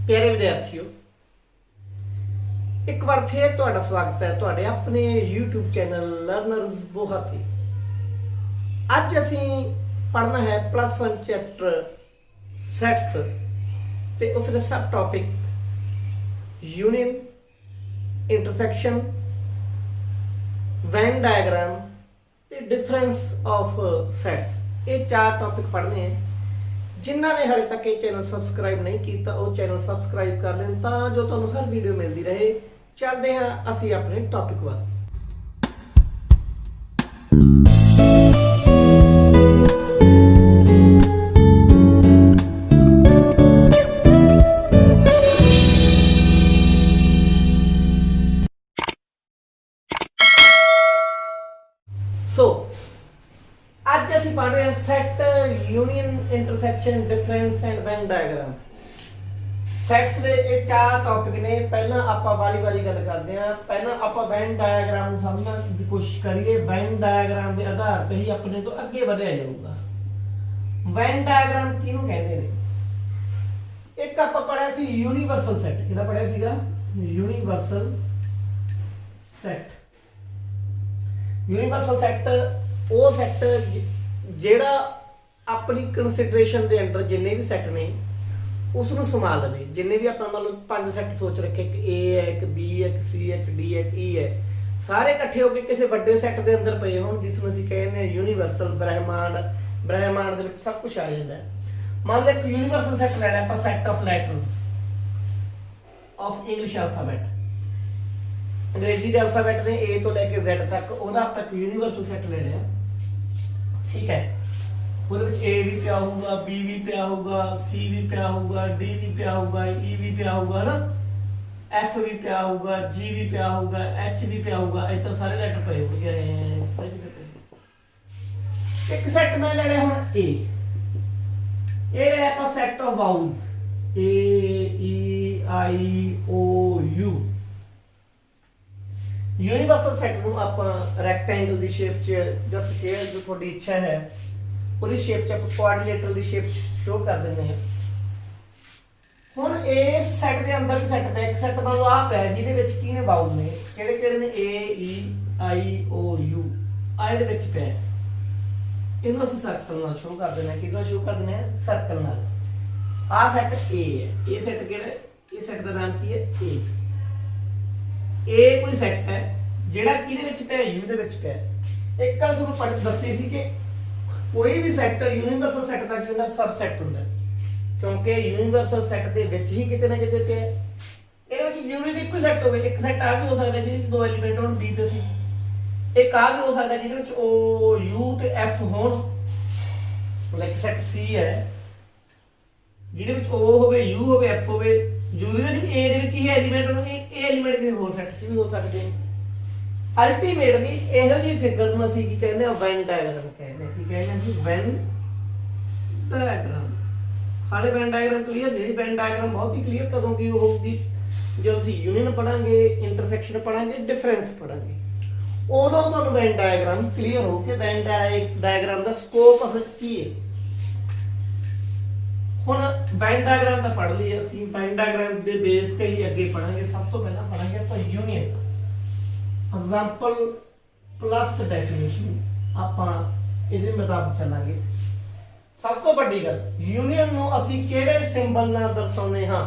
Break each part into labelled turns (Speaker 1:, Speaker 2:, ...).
Speaker 1: प्यारे विद्यार्थियों, एक बार फिर तुहाडा स्वागत है तुहाडे अपने यूट्यूब चैनल लर्नर्स बोहा ते। अज असी पढ़ना है +1 चैप्टर सैट्स ते उसके सब topic union, intersection, Venn diagram ते डिफरेंस ऑफ सैट्स। ये 4 टॉपिक पढ़ने हैं। जिन्हों ने हाले तक ये चैनल सबसक्राइब नहीं किया वो चैनल सबसक्राइब कर लें जो तुहानूं हर वीडियो मिलती रहे। चलते हैं असी अपने टॉपिक वाल। ਅੱਜ ਅਸੀਂ ਪੜ੍ਹ ਰਹੇ ਹਾਂ set, union, intersection, difference and van diagram. Sets ਦੇ ਇਹ 4 ਟੌਪਿਕ ਨੇ। ਪਹਿਲਾਂ ਆਪਾਂ ਵਾਰੀ-ਵਾਰੀ ਗੱਲ ਕਰਦੇ ਹਾਂ। ਪਹਿਲਾਂ ਆਪਾਂ ਵੈਨ ਡਾਇਗਰਾਮ ਨੂੰ ਸਮਝਣ ਦੀ ਕੋਸ਼ਿਸ਼ ਕਰੀਏ। ਵੈਨ ਡਾਇਗਰਾਮ ਦੇ ਆਧਾਰ ਤੇ ਹੀ ਆਪਣੇ ਤੋਂ ਅੱਗੇ ਵਧਿਆ ਜਾਊਗਾ। ਵੈਨ ਡਾਇਗਰਾਮ ਕਿਹਨੂੰ ਕਹਿੰਦੇ ਨੇ? ਇੱਕ ਆਪਾਂ ਪੜ੍ਹਿਆ ਸੀ ਯੂਨੀਵਰਸਲ ਸੈਟ। ਕਿਹੜਾ ਪੜ੍ਹਿਆ ਸੀਗਾ? Universal set. ਯੂਨੀਵਰਸਲ ਸੈਟ ਉਹ ਸੈੱਟ ਜਿਹੜਾ ਆਪਣੀ ਕੰਸੀਡਰੇਸ਼ਨ ਦੇ ਅੰਡਰ ਜਿੰਨੇ ਵੀ ਸੈੱਟ ਨੇ ਉਸ ਨੂੰ ਸਮਾ ਲਵੇ। ਜਿੰਨੇ ਵੀ ਆਪਾਂ ਮੰਨ ਲਓ 5 ਸੈੱਟ ਸੋਚ ਰੱਖੇ, ਇੱਕ A ਹੈ, ਇੱਕ B ਹੈ, ਇੱਕ C ਹੈ, ਇੱਕ D ਹੈ, ਇੱਕ E ਹੈ, ਸਾਰੇ ਇਕੱਠੇ ਹੋ ਕੇ ਕਿਸੇ ਵੱਡੇ ਸੈੱਟ ਦੇ ਅੰਦਰ ਪਏ ਹੋਣ ਜਿਸ ਨੂੰ ਅਸੀਂ ਕਹਿੰਦੇ ਹਾਂ ਯੂਨੀਵਰਸਲ। ਬ੍ਰਹਿਮੰਡ ਦੇ ਵਿੱਚ ਸਭ ਕੁਝ ਆ ਜਾਂਦਾ ਹੈ। ਮੰਨ ਲਓ ਇੱਕ ਯੂਨੀਵਰਸਲ ਸੈੱਟ ਲੈ ਲਿਆ ਆਪਾਂ, set of letters of English alphabet. अंग्रेजी के अल्फाबेट ने A तो लेके Z तक ਉਹਦਾ ਆਪਾਂ ਇੱਕ ਯੂਨੀਵਰਸਲ ਸੈੱਟ ਲੈ ਲਿਆ। ठीक है, ਉਹਦੇ ਵਿੱਚ A ਵੀ ਪਿਆ ਹੋਊਗਾ, B ਵੀ ਪਿਆ ਹੋਊਗਾ, C ਵੀ ਪਿਆ ਹੋਊਗਾ, D ਵੀ ਪਿਆ ਹੋਊਗਾ, E ਵੀ ਪਿਆ ਹੋਊਗਾ ਨਾ, F ਵੀ ਪਿਆ ਹੋਊਗਾ, G ਵੀ ਪਿਆ ਹੋਊਗਾ, H ਵੀ ਪਿਆ ਹੋਊਗਾ। ਇਹ ਤਾਂ ਸਾਰੇ ਲੈਟਰ ਪਏ ਹੋਣਗੇ। ਇੱਕ ਸੈੱਟ ਮੈਂ ਲੈ ਲਿਆ ਹੁਣ A। ਇਹ ਲੈ ਆਪਾਂ set of vowels A E I O U। Universal set ਨੂੰ ਆਪਾਂ ਰੈਕਟੈਂਗਲ ਦੀ ਸ਼ੇਪ 'ਚ ਜਾਂ ਸਕੁਅਰ ਜੋ ਤੁਹਾਡੀ ਇੱਛਾ ਹੈ ਉਹਦੀ ਸ਼ੇਪ 'ਚ ਆਪਾਂ ਕੁਆਡਰੀਲੇਟਰਲ ਦੀ ਸ਼ੇਪ ਸ਼ੋ ਕਰ ਦਿੰਦੇ ਹਾਂ। ਹੁਣ ਇਸ ਸੈੱਟ ਦੇ ਅੰਦਰ ਵੀ ਸੈੱਟ ਪਿਆ। ਇੱਕ ਸੈੱਟ ਮੰਨ ਲਓ ਆ ਪਿਆ ਜਿਹਦੇ ਵਿੱਚ ਕੀ ਨੇ? ਵਾਊਲ ਨੇ। ਕਿਹੜੇ ਕਿਹੜੇ ਨੇ? A E I O U ਆ ਇਹਦੇ ਵਿੱਚ ਪਿਆ। ਇਹਨੂੰ ਅਸੀਂ ਸਰਕਲ ਨਾਲ ਸ਼ੋ ਕਰ ਦਿੰਦੇ ਹਾਂ। ਕਿਹਦਾ ਸ਼ੋ ਕਰ ਦਿੰਦੇ ਹਾਂ? ਸਰਕਲ ਨਾਲ। ਆ ਸੈੱਟ A ਹੈ। ਇਹ ਸੈੱਟ ਕਿਹੜਾ? ਇਹ ਸੈੱਟ ਦਾ ਨਾਮ ਕੀ ਹੈ? A। ਇਹ ਕੋਈ ਸੈੱਟ ਹੈ ਜਿਹੜਾ ਕਿਹਦੇ ਵਿੱਚ ਪਿਆ? U ਦੇ ਵਿੱਚ ਪਿਆ। ਇੱਕ ਗੱਲ ਤੁਹਾਨੂੰ ਪੜ੍ਹ ਦੱਸੀ ਸੀ ਕਿ ਕੋਈ ਵੀ ਸੈੱਟ ਯੂਨੀਵਰਸਲ ਸੈੱਟ ਦਾ ਕੀ ਹੁੰਦਾ? ਸਬਸੈੱਟ ਹੁੰਦਾ, ਕਿਉਂਕਿ ਯੂਨੀਵਰਸਲ ਸੈੱਟ ਦੇ ਵਿੱਚ ਹੀ ਕਿਤੇ ਨਾ ਕਿਤੇ ਪਿਆ। ਇਹਦੇ ਵਿੱਚ ਜ਼ਰੂਰੀ ਨਹੀਂ ਇੱਕੋ ਸੈੱਟ ਹੋਵੇ। ਇੱਕ ਸੈੱਟ ਆ ਵੀ ਹੋ ਸਕਦਾ ਜਿਹਦੇ ਵਿੱਚ 2 ਐਲੀਮੈਂਟ ਹੋਣ, B ਤੇ C। ਇੱਕ ਆ ਵੀ ਹੋ ਸਕਦਾ ਜਿਹਦੇ ਵਿੱਚ O U ਤੇ F ਹੋਣ। ਲਾਈਕ ਸੈੱਟ C ਹੈ ਜਿਹਦੇ ਵਿੱਚ O ਹੋਵੇ, U ਹੋਵੇ, F ਹੋਵੇ। ਜ਼ਰੂਰੀ ਨਹੀਂ A ਦੇ ਵਿੱਚ ਹੀ ਐਲੀਮੈਂਟ ਹੋਣਗੇ। ਇਹ ਐਲੀਮੈਂਟ ਵੀ ਹੋਰ ਸੈੱਟ 'ਚ ਵੀ ਹੋ ਸਕਦੇ ਨੇ। ਅਲਟੀਮੇਟਲੀ ਇਹੋ ਜਿਹੀ ਫਿਗਰ ਨੂੰ ਅਸੀਂ ਕੀ ਕਹਿੰਦੇ ਆ? ਵੈਨ ਡਾਇਗਰਾਮ ਕਹਿੰਦੇ ਆ। ਕੀ ਕਹਿੰਦੇ ਆ ਜੀ? Venn diagram. ਹਾਲੇ ਵੈਨ ਡਾਇਗਰਾਮ ਕਲੀਅਰ ਨਹੀਂ। ਵੈਨ ਡਾਇਗਰਾਮ ਬਹੁਤ ਹੀ ਕਲੀਅਰ ਕਦੋਂ ਕੀ ਹੋਊਗੀ? ਜਦੋਂ ਅਸੀਂ ਯੂਨੀਅਨ ਪੜਾਂਗੇ, ਇੰਟਰਸੈਕਸ਼ਨ ਪੜਾਂਗੇ, ਡਿਫਰੈਂਸ ਪੜਾਂਗੇ, ਉਦੋਂ ਤੁਹਾਨੂੰ ਵੈਨ ਡਾਇਗਰਾਮ ਕਲੀਅਰ ਹੋ ਕੇ ਵੈਨ ਡਾਇਗਰਾਮ ਦਾ ਸਕੋਪ ਅਸਲ 'ਚ ਕੀ ਹੈ। ਹੁਣ ਵੈਨ ਡਾਇਗਰਾਮ ਤਾਂ ਪੜ੍ਹ ਲਈ ਅਸੀਂ। ਵੈਨ ਡਾਇਗਰਾਮ ਦੇ ਬੇਸ ਤੇ ਹੀ ਅੱਗੇ ਪੜਾਂਗੇ। ਸਭ ਤੋਂ ਪਹਿਲਾਂ ਪੜਾਂਗੇ ਆਪਾਂ ਯੂਨੀਅਨ। ਐਗਜ਼ਾਮਪਲ ਪਲੱਸ ਡੈਫੀਨੇਸ਼ਨ ਆਪਾਂ ਇਹਦੇ ਮੁਤਾਬਕ ਚੱਲਾਂਗੇ। ਸਭ ਤੋਂ ਵੱਡੀ ਗੱਲ, ਯੂਨੀਅਨ ਨੂੰ ਅਸੀਂ ਕਿਹੜੇ ਸਿੰਬਲ ਨਾਲ ਦਰਸਾਉਂਦੇ ਹਾਂ?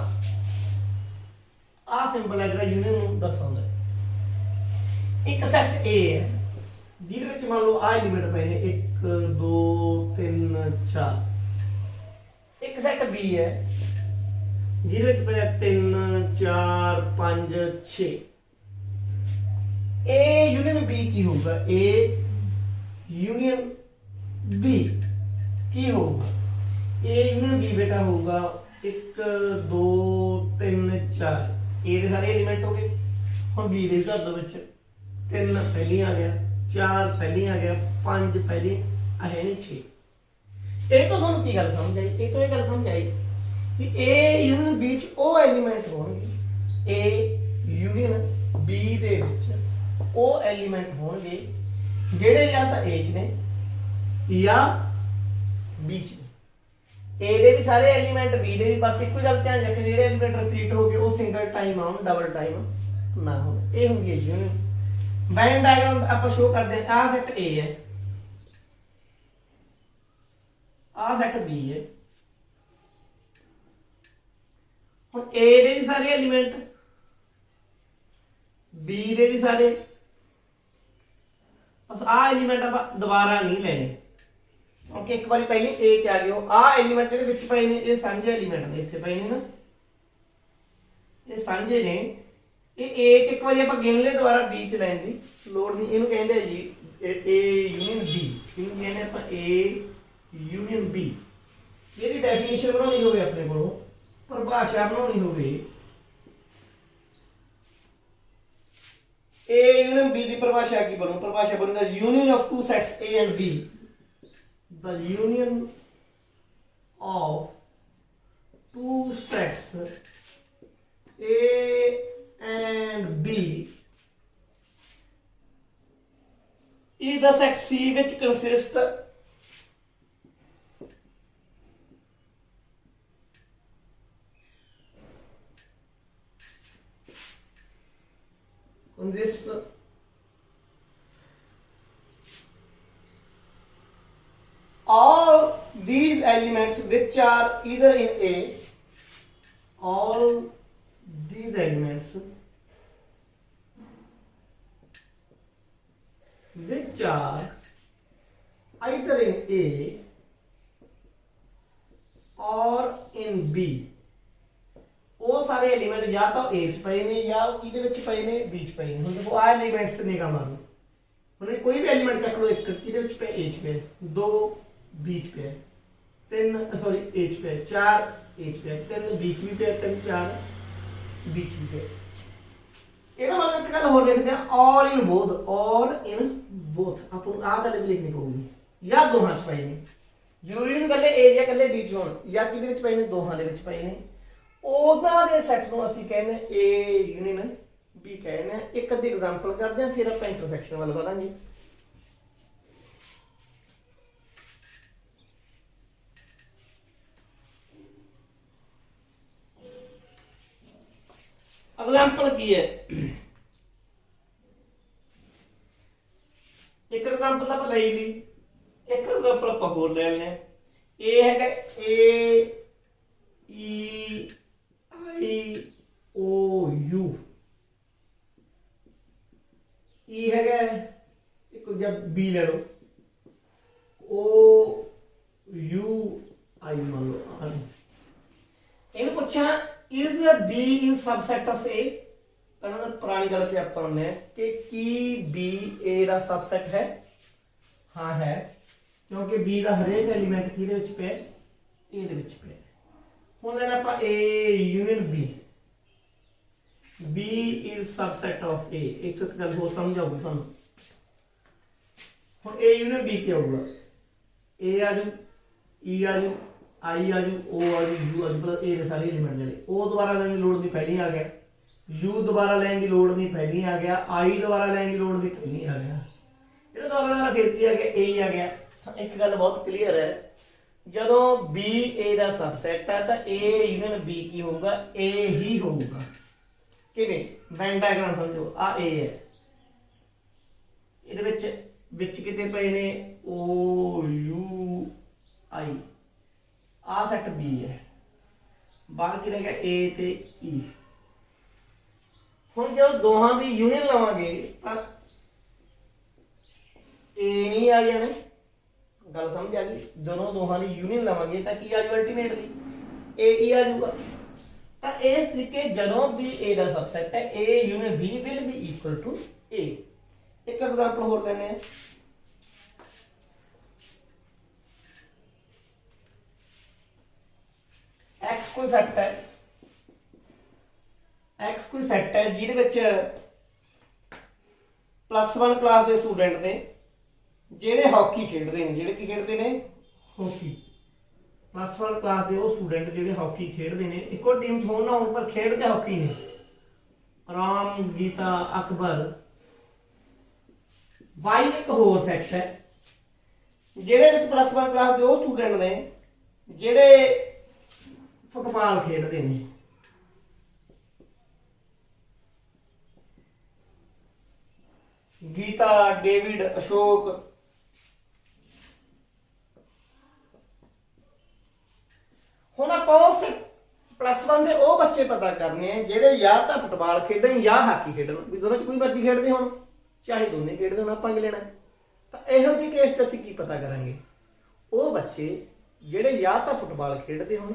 Speaker 1: ਆਹ ਸਿੰਬਲ ਹੈ ਜਿਹੜਾ ਯੂਨੀਅਨ ਨੂੰ ਦਰਸਾਉਂਦਾ। ਇੱਕ ਸੈੱਟ A ਹੈ ਜਿਹਦੇ ਵਿੱਚ ਮੰਨ ਲਓ ਆਹ ਐਲੀਮੈਂਟ ਪਏ ਨੇ 1 2 3 4। ਇੱਕ ਸੈੱਟ B ਹੈ ਜਿਹਦੇ ਵਿੱਚ ਪਿਆ 3 4 5 6। A ਯੂਨੀਅਨ B ਕੀ ਹੋਊਗਾ? A ਯੂਨੀਅਨ B ਕੀ ਹੋਊਗਾ? A ਯੂਨੀਅਨ B ਬੇਟਾ ਹੋਊਗਾ 1 2 3 4। A ਦੇ ਸਾਰੇ ਐਲੀਮੈਂਟ ਹੋ ਗਏ। ਹੁਣ B ਦੇ ਘਰ ਦੇ ਵਿੱਚ 3 ਪਹਿਲੀ ਆ ਗਿਆ, 4 ਪਹਿਲੀ ਆ ਗਿਆ, 5 ਪਹਿਲੀ ਆ ਹੈ ਨਹੀਂ 6। ਇਹ ਤੋਂ ਤੁਹਾਨੂੰ ਕੀ ਗੱਲ ਸਮਝ ਆਈ? ਇਹ ਤੋਂ ਇਹ ਗੱਲ ਸਮਝ ਆਈ ਕਿ A ਯੂਨੀਅਨ B 'ਚ ਉਹ ਐਲੀਮੈਂਟ ਹੋਣਗੇ। A ਯੂਨੀਅਨ B ਦੇ ਵਿੱਚ ਉਹ ਐਲੀਮੈਂਟ ਹੋਣਗੇ ਜਿਹੜੇ ਜਾਂ ਤਾਂ A 'ਚ ਨੇ ਜਾਂ B 'ਚ ਨੇ। ए ਦੇ ਵੀ ਸਾਰੇ ਐਲੀਮੈਂਟ B ਦੇ ਵੀ, ਬਸ ਇੱਕੋ ਗੱਲ ਧਿਆਨ ਰੱਖਣੀ ਜਿਹੜੇ ਐਲੀਮੈਂਟ ਰਿਪੀਟ ਹੋ ਗਏ ਉਹ ਸਿੰਗਲ ਟਾਈਮ ਆਉਣ, ਡਬਲ ਟਾਈਮ ਨਾ ਹੋਣ। ਇਹ ਹੁੰਦੀ ਹੈ ਯੂਨੀਅਨ। ਵੈਨ ਡਾਇਗਰਾਮ ਆਪਾਂ ਸ਼ੋ ਕਰਦੇ ਹਾਂ। ਆਹ ਸੈਟ A ਹੈ, ਆਹ ਸੈਟ B ਹੈ। ਹੁਣ A ਦੇ ਵੀ ਸਾਰੇ ਐਲੀਮੈਂਟ, B ਦੇ ਵੀ ਸਾਰੇ, बस आ एलिमेंट आप दोबारा नहीं लेने क्योंकि एक बार पहले ए च आ गए आ एलिमेंट ਜਿਹੜੇ ਵਿੱਚ ਪਏ ਨੇ ਇਹ ਸਾਂਝੇ ਐਲੀਮੈਂਟ ਨੇ ਇੱਥੇ ਪਏ ਨੇ ਨਾ ਇਹ ਸਾਂਝੇ ਨੇ ਇਹ A ਚ ਇੱਕ ਵਾਰੀ ਆਪਾਂ ਗਿਣ ਲਏ ਦੁਬਾਰਾ B ਚ ਲੈਣ ਦੀ ਲੋੜ ਨਹੀਂ ਇਹਨੂੰ ਕਹਿੰਦੇ ਆ ਜੀ A ਯੂਨੀਅਨ B ਇਹਨੂੰ ਕਹਿੰਦੇ ਆਪਾਂ A ਯੂਨੀਅਨ B ਇਹਦੀ ਡੈਫੀਨੇਸ਼ਨ ਬਣਾਉਣੀ ਹੋਵੇ ਆਪਣੇ ਕੋਲੋਂ ਪਰਿਭਾਸ਼ਾ ਬਣਾਉਣੀ ਹੋਵੇ A union B ਦੀ ਪਰਿਭਾਸ਼ਾ ਕੀ ਬਣੂ ਪਰਿਭਾਸ਼ਾ ਬਣਦਾ union of two sets A and B the union of two sets A and B is the set C which consists all these elements which are either in A, all these elements which are either in A or in B ਉਹ ਸਾਰੇ element ਜਾਂ ਤਾਂ A ਚ ਪਏ ਨੇ ਜਾਂ ਉਹ ਕਿਹਦੇ ਵਿੱਚ ਪਏ ਨੇ B ਚ ਪਏ ਨੇ ਹੁਣ ਦੇਖੋ ਆ ਐਲੀਮੈਂਟਸ ਨੇ ਕੰਮ ਆਉਣ ਹੁਣ ਕੋਈ ਵੀ ਐਲੀਮੈਂਟ ਚੱਕ ਲਓ ਇੱਕ ਕਿਹਦੇ ਵਿੱਚ ਪਿਆ A ਚ ਪਿਆ ਦੋ B ਚ ਪਿਆ ਤਿੰਨ ਸੌਰੀ A ਚ ਪਿਆ ਚਾਰ A ਚ ਪਿਆ ਤਿੰਨ B ਚ ਵੀ ਪਿਆ ਤਿੰਨ ਚਾਰ B ਚ ਵੀ ਪਿਆ ਇਹਦਾ ਮਤਲਬ ਇੱਕ ਗੱਲ ਹੋਰ ਲਿਖਦੇ ਆ ਔਰ ਇਨ ਬੋਥ ਆਪਾਂ ਨੂੰ ਆਹ ਗੱਲ ਵੀ ਲਿਖਣੀ ਪਊਗੀ ਜਾਂ ਦੋਹਾਂ ਚ ਪਏ ਨੇ ਜ਼ਰੂਰੀ ਨਹੀਂ ਕੱਲੇ A ਜਾਂ ਕੱਲੇ B ਚ ਹੋਣ ਜਾਂ ਕਿਹਦੇ ਵਿੱਚ ਪਏ ਨੇ ਦੋਹਾਂ ਦੇ ਵਿੱਚ ਪਏ ਨੇ ਉਹਨਾਂ ਦੇ ਸੈੱਟ ਨੂੰ ਅਸੀਂ ਕਹਿੰਦੇ A ਯੂਨੀਅਨ B ਕਹਿੰਦੇ ਆ ਇੱਕ ਅੱਧੀ ਐਗਜ਼ਾਮਪਲ ਕਰਦੇ ਆ ਫਿਰ ਆਪਾਂ ਇੰਟਰਸੈਕਸ਼ਨ ਵੱਲ ਵਧਾਂਗੇ एग्जाम्पल की है एक एग्जाम्पल आप ले ली एक एग्जाम्पल आप होर ले लें ए है ए ई आई ओ यू ई है एक जब बी ले लो ओ यू आई मान लो इन पूछा is B in subset of A ਪਹਿਲਾਂ ਪੁਰਾਣੀ ਗੱਲ ਤੇ ਆਪਾਂ ਹੁੰਨੇ ਕਿ ਕੀ B A ਦਾ ਸਬਸੈਟ ਹੈ ਹਾਂ ਹੈ ਕਿਉਂਕਿ B ਦਾ ਹਰੇਕ ਐਲੀਮੈਂਟ ਕਿਹਦੇ ਵਿੱਚ ਪਿਆ A ਦੇ ਵਿੱਚ ਪਿਆ ਹੁਣ ਲੈਣਾ ਆਪਾਂ A union B B is subset of A ਇੱਕ ਗੱਲ ਹੋ ਸਮਝ ਆਊਗੀ ਤੁਹਾਨੂੰ ਹੁਣ A ਯੂਨੀਅਨ B ਕੀ ਹੋਊਗਾ A ਆ ਜੂ E ਆ ਜੂ आई आजू ओ आजू यू आजू मतलब ए सारे एलिमेंट ਜਿਹੜੇ ओ ਦੁਬਾਰਾ ਲੈਣ ਦੀ ਲੋੜ ਨਹੀਂ ਪਹਿਲਾਂ ਆ ਗਿਆ यू ਦੁਬਾਰਾ ਲੈਣ ਦੀ ਲੋੜ ਨਹੀਂ ਪਹਿਲਾਂ ਆ ਗਿਆ आई ਦੁਬਾਰਾ ਲੈਣ ਦੀ ਲੋੜ ਨਹੀਂ ਪਹਿਲਾਂ ਆ ਗਿਆ ਇਹਦਾ ਦੁਬਾਰਾ ਫਿਰ ਕੀ ਆ ਗਿਆ A ਆ ਗਿਆ ਤਾਂ ਇੱਕ ਗੱਲ ਬਹੁਤ ਕਲੀਅਰ ਹੈ ਜਦੋਂ B A ਦਾ ਸਬਸੈਟ ਹੈ ਤਾਂ A ਯੂਨੀਅਨ B ਕੀ ਹੋਊਗਾ A ਹੀ ਹੋਊਗਾ ਕਿਵੇਂ ਵੈਨ ਡਾਇਗਰਾਮ ਸਮਝੋ ਆ A ਹੈ ਇਹਦੇ ਵਿੱਚ ਕਿਤੇ ਪਏ ਨੇ O U I आ सेट B है बाहर की रह गया A ते E हम जो दोहां दी यूनियन लवांगे तां A नहीं आ जाने गल समझ आ गई दोनों दोहां दी यूनियन लवांगे तां की आ जाऊ अल्टीमेटली A E आ जाऊगा तां इस तरीके जदों भी A दा सबसेट है A union B will be equal to A एक एग्जांपल होर लेने हैं X कोई सैट है X कोई सैट है जिहदे विच +1 क्लास के स्टूडेंट ने जिहड़े हॉकी खेडदे ने जिहड़े की खेडदे ने हॉकी +1 क्लास के वो स्टूडेंट जिहड़े हॉकी खेडदे ने इक्को टीम च होण ना होण पर खेडदे हॉकी ने राम गीता अकबर Y एक होर सैट है जिहड़े विच +1 क्लास के वो स्टूडेंट ने ਜਿਹੜੇ ਫੁੱਟਬਾਲ ਖੇਡਦੇ ਨੇ, ਗੀਤਾ, ਡੇਵਿਡ, ਅਸ਼ੋਕ, ਹੁਣ ਆਪਾਂ ਉਸ +1 ਦੇ ਉਹ ਬੱਚੇ ਪਤਾ ਕਰਨੇ ਆ ਜਿਹੜੇ ਜਾਂ ਤਾਂ ਫੁੱਟਬਾਲ ਖੇਡਣ ਜਾਂ ਹਾਕੀ ਖੇਡਣ, ਵੀ ਦੋਨਾਂ ਚ ਕੋਈ ਮਰਜ਼ੀ ਖੇਡਦੇ ਹੋਣ, ਚਾਹੇ ਦੋਨੇ ਖੇਡਦੇ ਹੋਣ, ਆਪਾਂ ਕੀ ਲੈਣਾ। ਤਾਂ ਇਹੋ ਜਿਹੇ ਕੇਸ 'ਚ ਅਸੀਂ ਕੀ ਪਤਾ ਕਰਾਂਗੇ, ਉਹ ਬੱਚੇ ਜਿਹੜੇ ਜਾਂ ਤਾਂ ਫੁੱਟਬਾਲ ਖੇਡਦੇ ਹੋਣ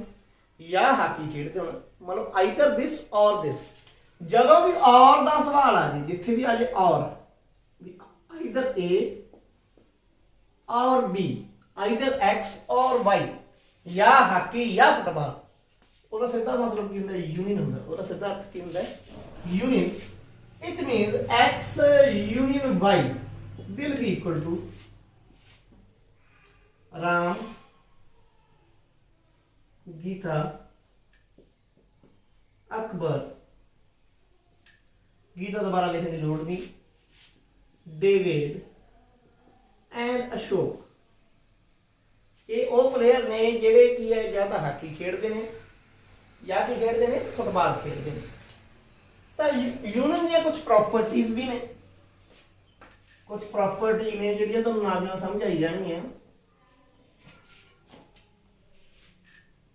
Speaker 1: ਜਾਂ ਹਾਕੀ ਖੇਡਦੇ ਹੋਣ, ਮਤਲਬ ਆਈਦਰ ਦਿਸ ਔਰ ਦਿਸ। ਜਦੋਂ ਵੀ ਔਰ ਦਾ ਸਵਾਲ ਆ ਜੀ, ਜਿੱਥੇ ਵੀ ਆ ਜੇ ਔਰ, ਆਈਦਰ ਏ ਔਰ ਬੀ, ਆਈਦਰ ਐਕਸ ਔਰ ਵਾਈ, ਜਾਂ ਹਾਕੀ ਜਾਂ ਫੁੱਟਬਾਲ, ਉਹਦਾ ਸਿੱਧਾ ਮਤਲਬ ਕੀ ਹੁੰਦਾ, ਯੂਨੀਅਨ ਹੁੰਦਾ। ਉਹਦਾ ਸਿੱਧਾ ਅਰਥ ਕੀ ਹੁੰਦਾ, union. It means X union Y will be equal to Ram, Geeta, Akbar, Geeta दोबारा लिखने की लोड़ नहीं, डेविड एंड अशोक। ये वो प्लेयर ने जेडे की है या तो हाकी खेडते हैं या की खेडते हैं फुटबॉल खेडते हैं। तो यूनियन दी कुछ प्रॉपर्टीज भी ने, कुछ प्रॉपर्टी ने ਜਿਹੜੀਆਂ ਤੁਹਾਨੂੰ ਨਾਲ ਨਾਲ ਸਮਝ ਆਈ ਜਾਣਗੀਆਂ।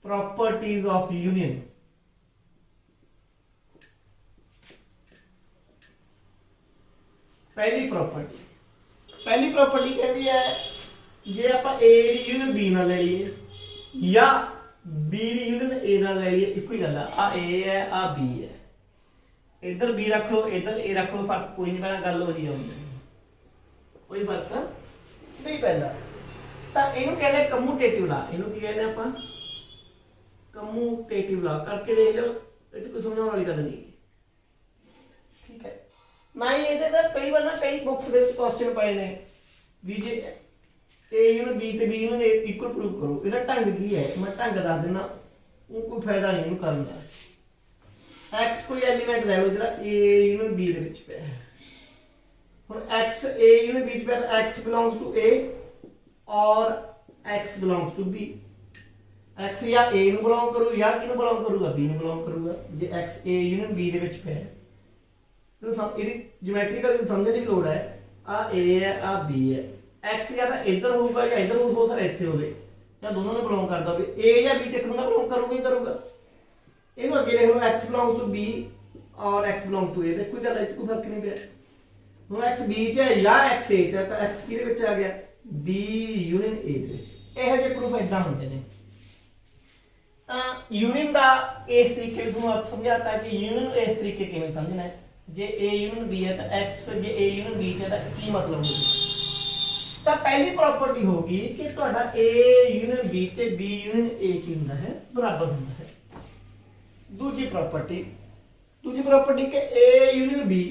Speaker 1: प्रॉपर्टीज ऑफ यूनियन, पहली प्रॉपर्टी कहती है जे आप ए दी यूनियन बी नाल ले लईए या बी दी यूनियन ए नाल ले लईए, इक्को ही गल है। आ ए है, आ बी है, इधर बी रख लो, इधर ए रख लो, फर्क कोई नहीं पैना, गल हो जी आउंदी, कोई फर्क नहीं पैंदा। तो इनू कहते कमूटेटिव ला, इनू की कहते आपां कमूटेटिव ला। करके देख लो, ये कोई समझाने वाली गल नहीं, ठीक है ना ही। ये कई बार ना कई बुक्स के क्वेश्चन पाए ने भी जे ए यूनियन बी ते बी यूनियन इक्वल प्रूव करो, इहदा ढंग की है, मैं ढंग दस देना, कोई फायदा नहीं इनू करन दा। एक्स कोई एलीमेंट ले लो जिहड़ा ए यूनियन बी दे विच पिया है, x a यूनिट बीच पे x belongs to a और x belongs to b। x या a ਨੂੰ ਬਿਲੋਂਗ ਕਰੂ ਜਾਂ ਕਿਹਨੂੰ ਬਿਲੋਂਗ ਕਰੂਗਾ, b ਨੂੰ ਬਿਲੋਂਗ ਕਰੂਗਾ। ਜੇ x a यूनिट b ਦੇ ਵਿੱਚ ਪਿਆ ਤਾਂ ਸਭ ਇਹਦੀ ਜਿਓਮੈਟ੍ਰੀਕਲ ਸਮਝਣ ਦੀ ਲੋੜ ਹੈ। ਆ a ਹੈ, ਆ b ਹੈ, x ਜਾਂ ਤਾਂ ਇੱਧਰ ਹੋਊਗਾ ਜਾਂ ਇੱਧਰ ਹੋ ਸਕਦਾ ਇੱਥੇ ਹੋਵੇ, ਜਾਂ ਦੋਨਾਂ ਨੂੰ ਬਿਲੋਂਗ ਕਰਦਾ ਹੋਵੇ। a ਜਾਂ b ਤੇ ਇੱਕ ਨੂੰ ਬਿਲੋਂਗ ਕਰੂਗਾ ਹੀ ਕਰੂਗਾ। ਇਹਨੂੰ ਅੱਗੇ ਲਿਖ ਲਓ x belongs to b और x belongs to a, ਦੇਖੋ ਕੋਈ ਗੱਲ ਹੈ, ਕੋਈ ਫਰਕ ਨਹੀਂ ਪਿਆ। ਹੁਣ x b ਚ ਹੈ ਜਾਂ x a ਚ ਹੈ, ਤਾਂ x ਕਿਹਦੇ ਵਿੱਚ ਆ ਗਿਆ, b यूनियन a ਦੇ ਵਿੱਚ। ਇਹੋ ਜਿਹੇ ਪ੍ਰੂਫ ਇਦਾਂ ਹੁੰਦੇ ਨੇ। ਤਾਂ यूनियन ਦਾ ਇਸ ਤਰੀਕੇ ਨੂੰ ਅਰਥ ਸਮਝਾਤਾ ਕਿ यूनियन ਨੂੰ ਇਸ ਤਰੀਕੇ ਕਿਵੇਂ ਸਮਝਣਾ ਹੈ। ਜੇ a यूनियन b ਹੈ ਤਾਂ x, ਜੇ a यूनियन b ਚ ਹੈ ਤਾਂ ਕੀ ਮਤਲਬ ਹੋਊਗਾ। ਤਾਂ ਪਹਿਲੀ ਪ੍ਰੋਪਰਟੀ ਹੋਗੀ ਕਿ ਤੁਹਾਡਾ a यूनियन b ਤੇ b यूनियन a ਕੀ ਹੁੰਦਾ ਹੈ, ਬਰਾਬਰ ਹੁੰਦਾ ਹੈ। ਦੂਜੀ ਪ੍ਰੋਪਰਟੀ ਕਿ a यूनियन b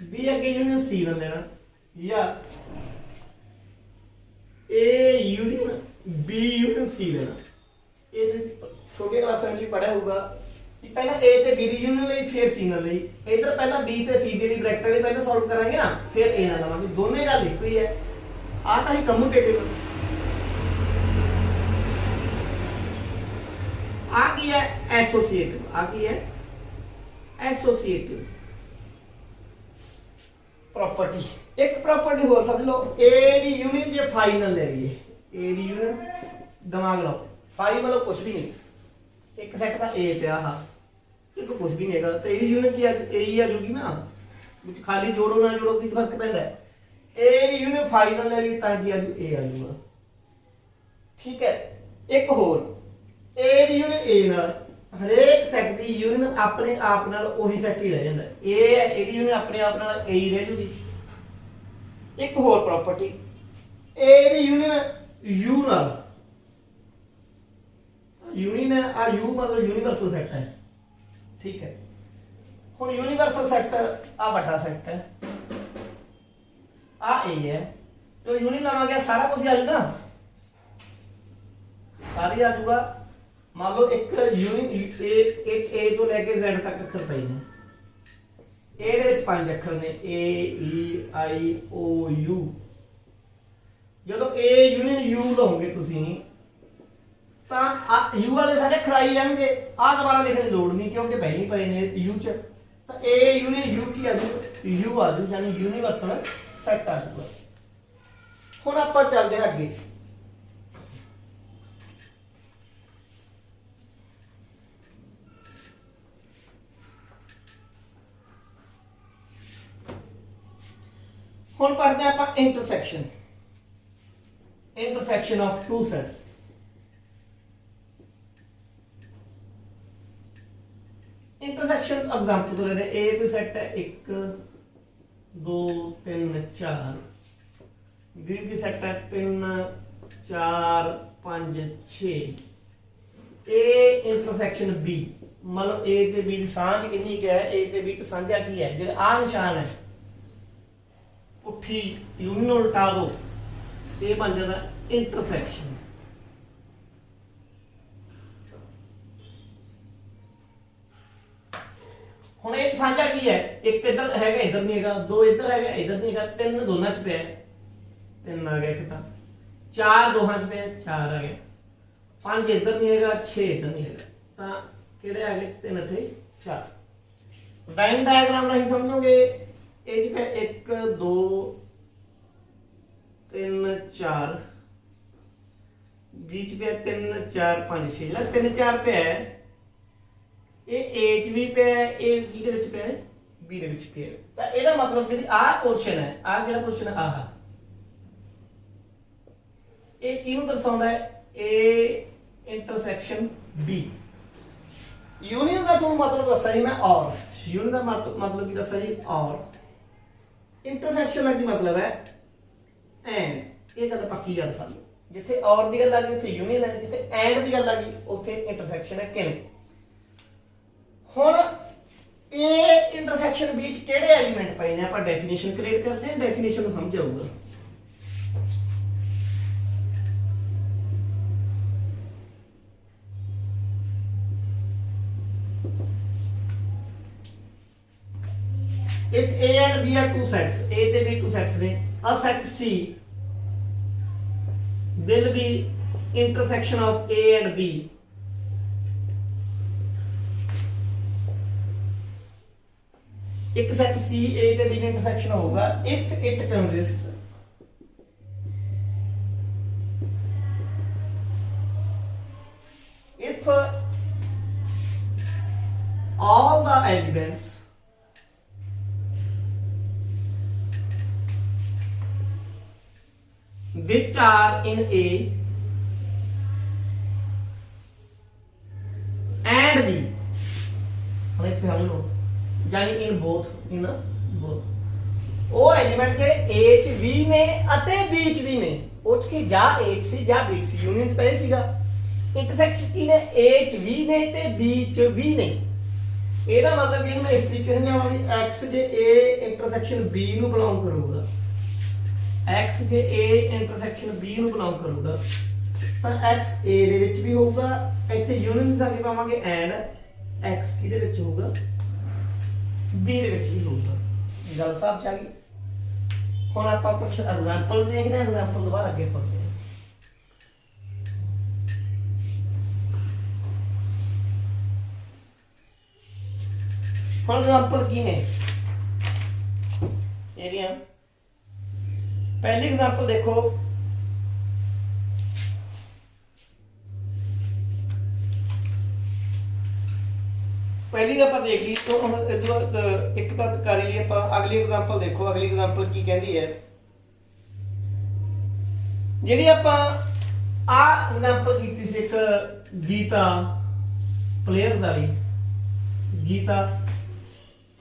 Speaker 1: बी अगे यूनियन सी ले लेना या A union B union C लेना। ये छोटे क्लास में पढ़ा होगा कि पहला ए ते बी दी यूनियन ले, फिर सी नाल ले। इधर पहला बी ते सी दी ब्रैकेट ले पहले सॉल्व करांगे ना, फिर ए नाल लवांगे। दोनों गल एक ही है। आ तां ही कम्यूटेटिव, आ की है एसोसिएटिव, आ की है एसोसिएटिव प्रॉपर्टी। एक प्रॉपर्टी हो समझ लो, ए दी यूनियन जे फाइनल ले रही है, ए दी यूनियन दिमाग लो, फाई मतलब कुछ भी नहीं, एक सेट का ए पे हा, एक कुछ भी नहीं है, तो ए दी यूनियन की ए ही आ जाएगी ना, कुछ खाली जोड़ो ना जोड़ो की फर्क पैदा है। ए दी यूनियन फाइनल ले रही ताकि आ ए आ जाऊगा, ठीक है। एक होर ए दी यूनियन ए नाल, हरेक सेट दी यूनियन अपने आप नाल ओही सेट ही रह जांदा है। ए है ए दी यूनियन अपने आप नाल ए ही रह जूगी। एक होर property, A the union you नाल, यूनियन है आ यू मतलब यूनिवर्सल सेट है, ठीक है। हुण यूनिवर्सल सेट आ बड़ा सेट है, आ ए है, तो यूनियन लवांगे सारा कुछ आ जाऊगा, सारी आ जाऊगा। मान लो एक यूनियन एच ए तो लेके जेड तक अखर पे ने, ए दे विच 5 अखर ने ए ई आई ओ यू। जदों ए यूनियन यू लओगे तुसीं ਤਾਂ ਯੂ ਵਾਲੇ ਸਾਰੇ ਖਰਾਈ ਜਾਣਗੇ, ਆ ਦੁਬਾਰਾ ਲਿਖਣ ਦੀ ਲੋੜ ਨਹੀਂ ਕਿਉਂਕਿ ਪਹਿਲਾਂ ਹੀ ਪਏ ਨੇ ਯੂ ਚ। ਤਾਂ ਏ ਯੂਨੀਅਨ ਯੂ ਕੀ ਆ ਜੂ, ਯੂ ਆ ਜੂ, ਯਾਨੀ ਯੂਨੀਵਰਸਲ ਸੈੱਟ ਆ ਜੂਗਾ। ਹੁਣ ਆਪਾਂ ਚੱਲਦੇ ਹਾਂ ਅੱਗੇ। ਹੁਣ ਪੜ੍ਹਦੇ ਆਪਾਂ intersection of two sets. Intersection example तो लेते ए भी सेट है 1 2 3 4, बी भी सेट है 3 4 5 6। ए इंटरसेक्शन बी, मतलब ए ते बी दी सांझ कितनी क्या है, ए ते बी च सांझा की है, जेड़ा आ निशान है पुठी यूनियन उल्टा दो, ये बन जाता इंटरसेक्शन। ਹੁਣ ਇਹ ਸਾਂਝਾ ਕੀ ਹੈ, ਇੱਕ ਇੱਧਰ ਹੈਗਾ ਇੱਧਰ ਨਹੀਂ ਹੈਗਾ, ਦੋ ਇੱਧਰ ਹੈਗਾ ਇੱਧਰ ਨਹੀਂ ਹੈਗਾ, ਤਿੰਨ ਦੋਨਾਂ ਚ ਪਿਆ, ਤਿੰਨ ਆ ਗਿਆ ਇੱਕ ਤਾਂ, ਚਾਰ ਦੋਹਾਂ ਚ ਪਿਆ, ਚਾਰ ਆ ਗਿਆ, ਪੰਜ ਇੱਧਰ ਨਹੀਂ ਹੈਗਾ, 6 ਇੱਧਰ ਨਹੀਂ ਹੈਗਾ, ਤਾਂ ਕਿਹੜੇ ਆ ਗਏ, ਤਿੰਨ ਇੱਥੇ, ਚਾਰ। ਵੈਨ ਡਾਇਗਰਾਮ ਰਾਹੀਂ ਸਮਝੋਗੇ, ਇਹ ਚ ਪਿਆ 1 2 3 4, बीच पे 3 4 5 6, ਜਿਹੜਾ 3 4 ਪਿਆ ਹੈ ਇਹ A ਚ ਵੀ ਪਿਆ ਹੈ, ਇਹ ਕਿਹਦੇ ਵਿੱਚ ਪਿਆ ਹੈ, B ਦੇ ਵਿੱਚ ਪਿਆ ਹੈ। ਤਾਂ ਇਹਦਾ ਮਤਲਬ ਜਿਹੜੀ ਆਹ ਪੋਰਸ਼ਨ ਹੈ, ਆਹ ਜਿਹੜਾ ਪੋਰਸ਼ਨ ਹੈ ਆਹ, ਇਹ ਕਿਹਨੂੰ ਦਰਸਾਉਂਦਾ ਹੈ, A ਇੰਟਰਸੈਕਸ਼ਨ B। यूनियन का ਤੁਹਾਨੂੰ ਮਤਲਬ ਦੱਸਿਆ ਸੀ ਮੈਂ, ਔਰ यूनियन ਦਾ ਮਤਲਬ ਕੀ ਦੱਸਿਆ ਜੀ, ਔਰ। ਇੰਟਰਸੈਕਸ਼ਨ ਦਾ ਕੀ ਮਤਲਬ ਹੈ, ਐਂਡ। ਇਹ ਗੱਲ ਪੱਕੀ ਗੱਲ ਕਰ ਲਓ, ਜਿੱਥੇ ਔਰ ਦੀ ਗੱਲ ਆ ਗਈ ਉੱਥੇ यूनियन ਹੈ, ਜਿੱਥੇ ਐਂਡ ਦੀ ਗੱਲ ਆ ਗਈ ਉੱਥੇ ਇੰਟਰਸੈਕਸ਼ਨ ਹੈ। ਕਿਵੇਂ? ਹੁਣ ਇਹ ਇੰਟਰਸੈਕਸ਼ਨ ਵਿੱਚ ਕਿਹੜੇ ਐਲੀਮੈਂਟ ਪਏ ਨੇ, ਆਪਾਂ ਡੈਫੀਨੇਸ਼ਨ ਕ੍ਰੀਏਟ ਕਰਦੇ ਹਾਂ, ਡੈਫੀਨੇਸ਼ਨ ਨੂੰ ਸਮਝ ਆਊਗਾ। If A and B are two sets, A ਤੇ B two sets ਨੇ, a set C will be intersection of A and B एक सेट C A ਤੇ B ਦਾ ਇੰਟਰਸੈਕਸ਼ਨ ਹੋਊਗਾ if it consists if all the elements which are in A and B, ਹੁਣ ਇੱਥੇ ਸਮਝ ਲਓ, यानी in both ਉਹ ਐਲੀਮੈਂਟ ਜਿਹੜੇ A ਚ ਵੀ ਨੇ ਅਤੇ B ਚ ਵੀ ਨੇ, ਉਹ ਚ ਕੀ ਜਾਂ A ਚ ਸੀ ਜਾਂ B ਚ ਸੀ, ਯੂਨੀਅਨ ਚ ਪਏ ਸੀਗਾ। ਇੰਟਰਸੈਕਸ਼ਨ ਕੀ ਨੇ, A ਚ ਵੀ ਨੇ ਤੇ B ਚ ਵੀ ਨੇ। ਇਹਦਾ ਮਤਲਬ ਇਹ ਮੈਂ ਇਸ ਤਰੀਕੇ ਨਾਲ ਲਿਆਵਾਂ ਵੀ X ਜੇ A ਇੰਟਰਸੈਕਸ਼ਨ B ਨੂੰ ਬਿਲੋਂਗ ਕਰੂਗਾ, X ਜੇ A ਇੰਟਰਸੈਕਸ਼ਨ B ਨੂੰ ਬਿਲੋਂਗ ਕਰੂਗਾ ਤਾਂ X A ਦੇ ਵਿੱਚ ਵੀ ਹੋਊਗਾ, ਇੱਥੇ ਯੂਨੀਅਨ ਦਾ ਕੀ ਪਾਵਾਂਗੇ ਐਂਡ X ਕਿਹਦੇ ਵਿੱਚ ਹੋਊਗਾ, B ਦੇ ਵਿੱਚ ਵੀ ਹੋਊਗਾ। ਗੱਲ ਸਾਫ਼ ਚ ਆ ਗਈ। ਹੁਣ ਆਪਾਂ ਕੁਝ ਐਗਜ਼ਾਮਪਲ ਦੇਖਦੇ ਹਾਂ, ਐਗਜ਼ਾਮਪਲ ਤੋਂ ਬਾਅਦ ਅੱਗੇ ਪੜ੍ਹਦੇ ਹਾਂ। ਹੁਣ ਐਗਜ਼ਾਮਪਲ ਕੀ ਨੇ ਇਹਦੀਆਂ, ਪਹਿਲੀ ਐਗਜ਼ਾਮਪਲ ਦੇਖੋ, पहली आप देख ली तो हम एक तो कर लिए आप, अगली एग्जांपल देखो, अगली एग्जांपल की कहती है जी आप एग्जांपल की सी एक गीता प्लेयर्स वाली, गीता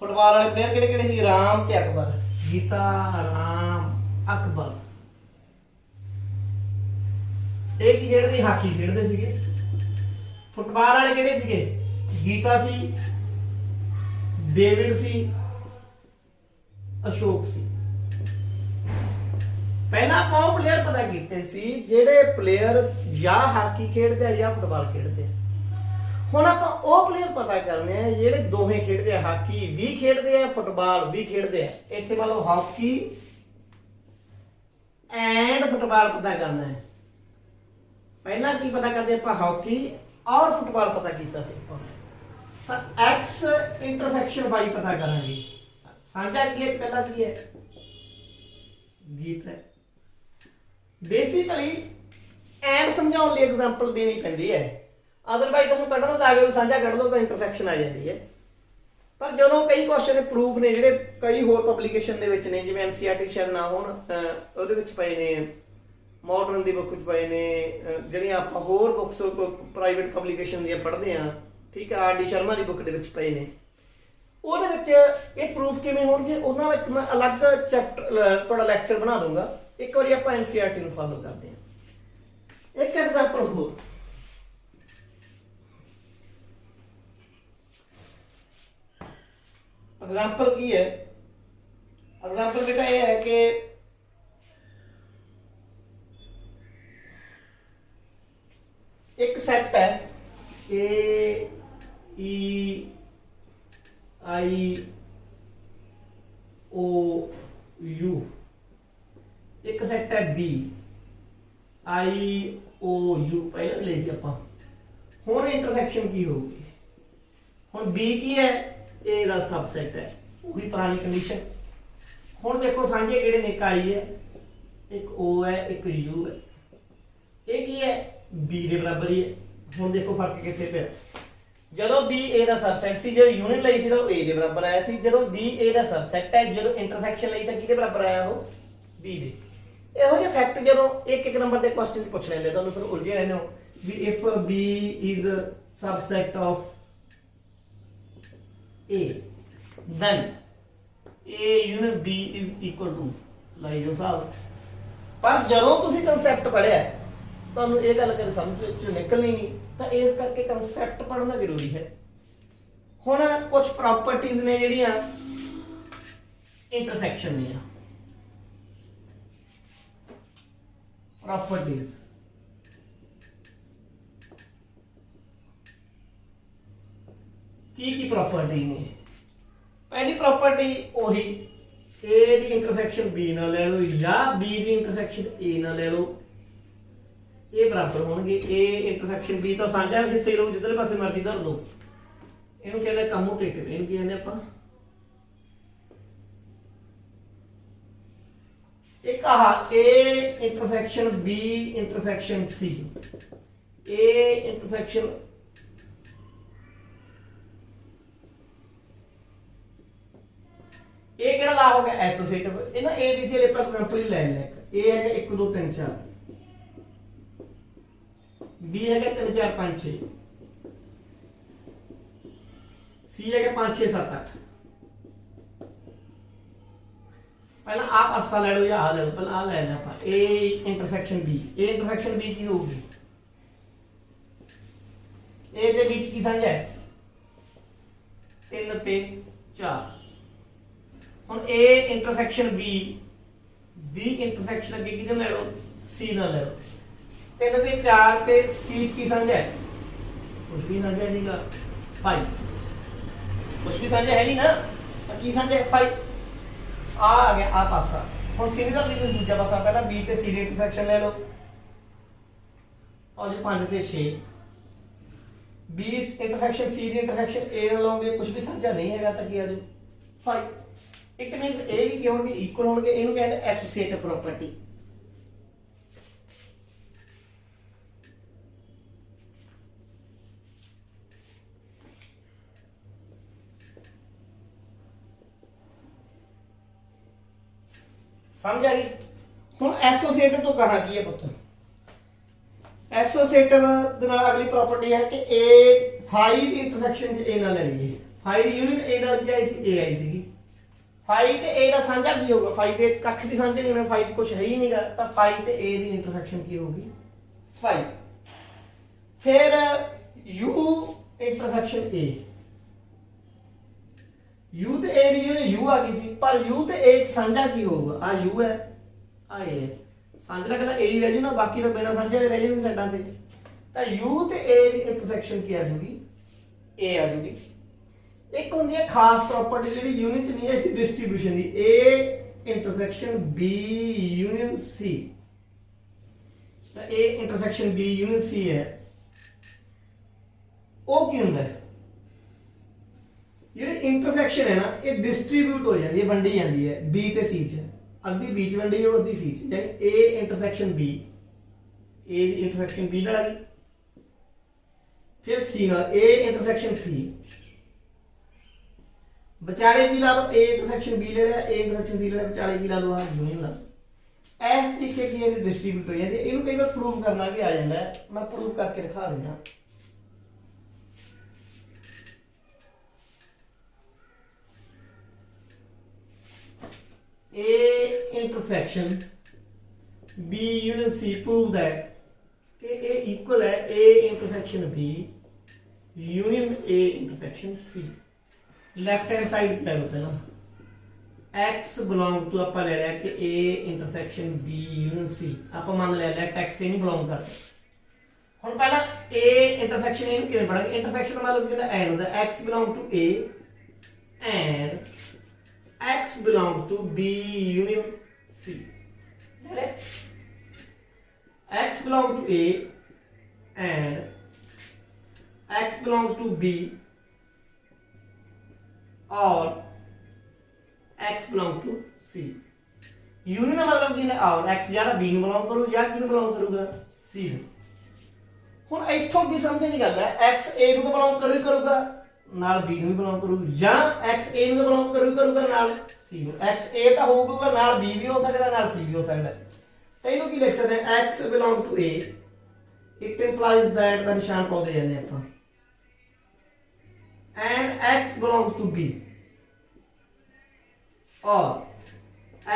Speaker 1: फुटबॉल वाले प्लेयर किहड़े किहड़े सी, राम ते अकबर, गीता राम अकबर, एक जेड़े हाकी खेडदे सीगे। फुटबॉल वाले किहड़े सीगे, गीता सी, डेविड सी, अशोक सी। पहला आप वो प्लेयर पता कीते सी जेड़े प्लेयर या हाकी खेडदे या फुटबॉल खेडदे। हुण आपां वो प्लेयर पता करने हैं जेड़े दोहे खेडदे, हाकी भी खेडदे हैं फुटबॉल भी खेडदे हैं। इत्थे मतलब हॉकी एंड फुटबॉल पता करना है, पहला की पता करते ਆਪਾਂ हॉकी और फुटबॉल पता किया एक्स इंटरसेक्शन वाई पता करांगे साझा की है पहला की है गीत है बेसिकली एंड समझाने लिए एग्जांपल देनी पैंदी है अदरवाइज तुहानू कढ़न दा आवे साझा कढ़ दो तो इंटरसेक्शन आ जाती है पर जो कई क्वेश्चन प्रूफ ने ਜਿਹੜੇ कई होर पब्लिकेशन ਦੇ ਵਿੱਚ ਨੇ ਜਿਵੇਂ एनसीईआरटी शायद ना ਹੋਣ ਉਹਦੇ ਵਿੱਚ ਪਏ ਨੇ मॉडर्न ਦੀ ਬੁੱਕ ਵਿੱਚ ਪਏ ਨੇ ਜਿਹੜੀਆਂ ਆਪਾਂ ਹੋਰ ਬੁੱਕਸ ਪ੍ਰਾਈਵੇਟ ਪਬਲਿਕੇਸ਼ਨ ਦੀਆਂ ਪੜ੍ਹਦੇ ਆ ਠੀਕ ਹੈ ਆਰ ਡੀ ਸ਼ਰਮਾ ਦੀ ਬੁੱਕ ਦੇ ਵਿੱਚ ਪਏ ਨੇ ਉਹਦੇ ਵਿੱਚ ਇਹ ਪ੍ਰੂਫ ਕਿਵੇਂ ਹੋਣਗੇ ਉਹਨਾਂ ਦਾ ਇੱਕ ਮੈਂ ਅਲੱਗ ਚੈਪਟਰ ਤੁਹਾਡਾ ਲੈਕਚਰ ਬਣਾ ਦੂੰਗਾ ਇੱਕ ਵਾਰੀ ਆਪਾਂ एनसीईआरटी ਨੂੰ ਫਾਲੋ ਕਰਦੇ ਹਾਂ ਇੱਕ ਐਗਜ਼ਾਮਪਲ ਹੋਰ एग्जाम्पल की है एग्जाम्पल बेटा ये है कि एक सेट है ए ई आई ओ यू एक सेट है बी आई ओ यू पहले ले सी आपां हुण इंटरसेक्शन की होगी हुण बी की है ए दा सबसेट है वही पुरानी कंडीशन हुण देखो सांझे किहड़े ने एक आई है एक ओ है एक यू है ये की है बी के बराबर ही है हुण देखो फर्क कित्थे पिया जदों बी ए दा सबसेट सी जो यूनिट लई सी तां ए दे बराबर आया सी जदों बी ए दा सबसेट है जदों इंटरसेक्शन लई तां किहदे बराबर आया वो बी दे ਇਹੋ ਜਿਹੇ ਫੈਕਟ ਜਦੋਂ ਇੱਕ ਇੱਕ ਨੰਬਰ ਦੇ ਕੁਐਸਚਨ ਪੁੱਛ ਲੈਂਦੇ ਤੁਹਾਨੂੰ ਫਿਰ ਉਲਝੇ ਰਹਿੰਦੇ ਹੋ ਵੀ if B is subset of A then A unit B is equal to ਲਾਈ ਜੋ ਸਾਹਿਬ ਪਰ ਜਦੋਂ ਤੁਸੀਂ ਕਨਸੈਪਟ ਪੜਿਆ ਤੁਹਾਨੂੰ ਇਹ ਗੱਲ ਕਦੇ ਸਮਝ ਵਿੱਚ ਨਿਕਲਣੀ ਨਹੀਂ ਤਾਂ ਇਸ ਕਰਕੇ ਕਨਸੈਪਟ ਪੜ੍ਹਨਾ ਜ਼ਰੂਰੀ ਹੈ ਹੁਣ ਕੁਝ ਪ੍ਰੋਪਰਟੀਆਂ ਨੇ ਜਿਹੜੀਆਂ ਇੰਟਰਸੈਕਸ਼ਨ ਦੀਆਂ प्रॉपर्टीज की प्रॉपर्टी ने पहली प्रॉपर्टी वही ए दी इंटरसेक्शन बी नाल ले लो या बी दी इंटरसेक्शन ए नाल ले लो ये बराबर होणगे ए इंटरसेक्शन बी तो साझा हिस्से लो जिधर पासे मर्जी धर दो इहनू कहंदे कम्यूटेटिव इहनू की कहंदे आपां एक A intersection B intersection C A intersection A केड़ा ला हो गया एसोसिएटिव ये ना ABC वाले पर एग्जांपल ही ले लें A है 1 2 3 4 B है 3 4 5 6 C है 5 6 7 8 पहला आप अस्सा ले लो या आ ले लो पहला आ लेना आप A intersection B A intersection B की होगी ए के बीच की संख्या है 3 ते 4 हुन ए इंटरसेक्शन बी इंटरसेक्शन अगे किधर ले लो सी ना ले लो 3 ते 4 ते सी की संख्या है कुछ भी संख्या नहीं का 5 कुछ भी संख्या है नहीं ना तो की संख्या है 5 आ गया आ पासा और सिमिलरली जिस दूसरा पासा पहला बी ते सी दी इंटरसेक्शन ले लो और जो 5 ते 6 बी इंटरसेक्शन सी दी इंटरसेक्शन ए नाल लोगे कुछ भी संख्या नहीं हैगा तो की आ जाओ 5 इट मींस ए भी क्या होंगे इक्वल होंगे इनु कहते हैं एसोसिएटिव प्रॉपर्टी समझ आ गई हुन एसोसिएटिव तो कहा की है पुत्र एसोसिएटिव दे नाल अगली प्रॉपर्टी है कि ए फाई दी इंटरसेक्शन ए नाल ले लीजिए फाई दी यूनिट ए नाल क्या आई सी ए आई सी फाई ते ए दा साझा की होगा फाई दे कख भी साझा नहीं होना फाई च कुछ है ही नहींगा तो फाई ते ए दी इंटरसेक्शन की होगी फाई फिर यू इंटरसेक्शन ए यू ते ए दी यू आ गई सी पर यू ते ए साझा की होगा आ यू है आ ए है साझा कला ए ही रह जू ना बाकी तो बिना साझा दे रह जाएंगे साइडां ते ता यू ते ए दी इंटरसेक्शन की आ जाएगी ए आ जाएगी एक होंदी है खास प्रॉपर्टी जेडी यूनिट नहीं है इसी डिस्ट्रीब्यूशन दी A intersection B union C A intersection B union C है ਉਹ ਕੀ ਹੁੰਦਾ ਹੈ ਜਿਹੜੇ ਇੰਟਰਸੈਕਸ਼ਨ ਹੈ ਨਾ ਇਹ ਡਿਸਟ੍ਰੀਬਿਊਟ ਹੋ ਜਾਂਦੀ ਹੈ ਵੰਡੀ ਜਾਂਦੀ ਹੈ B ਤੇ C ਚ ਅੱਧੀ B ਚ ਵੰਡੀ ਹੋ ਅੱਧੀ C ਚ ਯਾਨੀ A intersection B A the intersection B ਨਾਲ ਆ ਗਈ ਫਿਰ C ਨਾਲ A ਇੰਟਰਸੈਕਸ਼ਨ C ਵਿਚਾਲੇ ਕੀ ਲਾ ਲਓ A ਇੰਟਰਸੈਕਸ਼ਨ B ਲੈ ਲਿਆ A ਇੰਟਰਸੈਕਸ਼ਨ C ਲੈ ਲਿਆ ਵਿਚਾਲੇ ਕੀ ਲਾ ਲਓ ਆ ਯੂਨੀਅਨ ਲਾ ਇਸ ਤਰੀਕੇ ਕੀ ਇਹ ਡਿਸਟ੍ਰੀਬਿਊਟ ਹੋ ਜਾਂਦੀ ਹੈ ਇਹਨੂੰ ਕਈ ਵਾਰ ਪ੍ਰੂਵ ਕਰਨਾ ਵੀ ਆ ਜਾਂਦਾ ਹੈ ਮੈਂ ਪ੍ਰੂਵ ਕਰਕੇ ਦਿਖਾ ਦਿੰਦਾ A intersection B union C prove that कि A equal है A intersection B union A intersection C left hand side पे होता है ना X belong to आप ले लिया कि A intersection B union C आप मान लिया let X नहीं belong करता हम पहला A intersection इनको किਵੇਂ पढ़ेंगे intersection मतलब कि and होता है X belong to A and X belongs to B union C. X belongs to A and X belongs to B or X belongs to C. Union का मतलब कि और X या B ਨੂੰ belong करू या किनु belong करूगा C ਨੂੰ ਹੁਣ ਇੱਥੋਂ ਕੀ ਸਮਝਣ ਦੀ ਗੱਲ ਹੈ X A ਨੂੰ ਤਾਂ belong ਕरूਗਾ ਨਾਲ B ਨੂੰ ਵੀ ਬਿਲੋਂਗ ਕਰੂ ਜਾਂ X A ਨੂੰ ਬਿਲੋਂਗ ਕਰੂਗਾ ਨਾਲ C ਨੂੰ X A ਤਾਂ ਹੋਊਗਾ ਨਾਲ B ਵੀ ਹੋ ਸਕਦਾ ਨਾਲ C ਵੀ ਹੋ ਸਕਦਾ ਤਾਂ ਇਹਨੂੰ ਕੀ ਲਿਖ ਸਕਦੇ ਹਾਂ X belong to A it implies that ਦਾ ਨਿਸ਼ਾਨ ਪਾਉਂਦੇ ਜਾਂਦੇ ਆਪਾਂ and X belongs to B or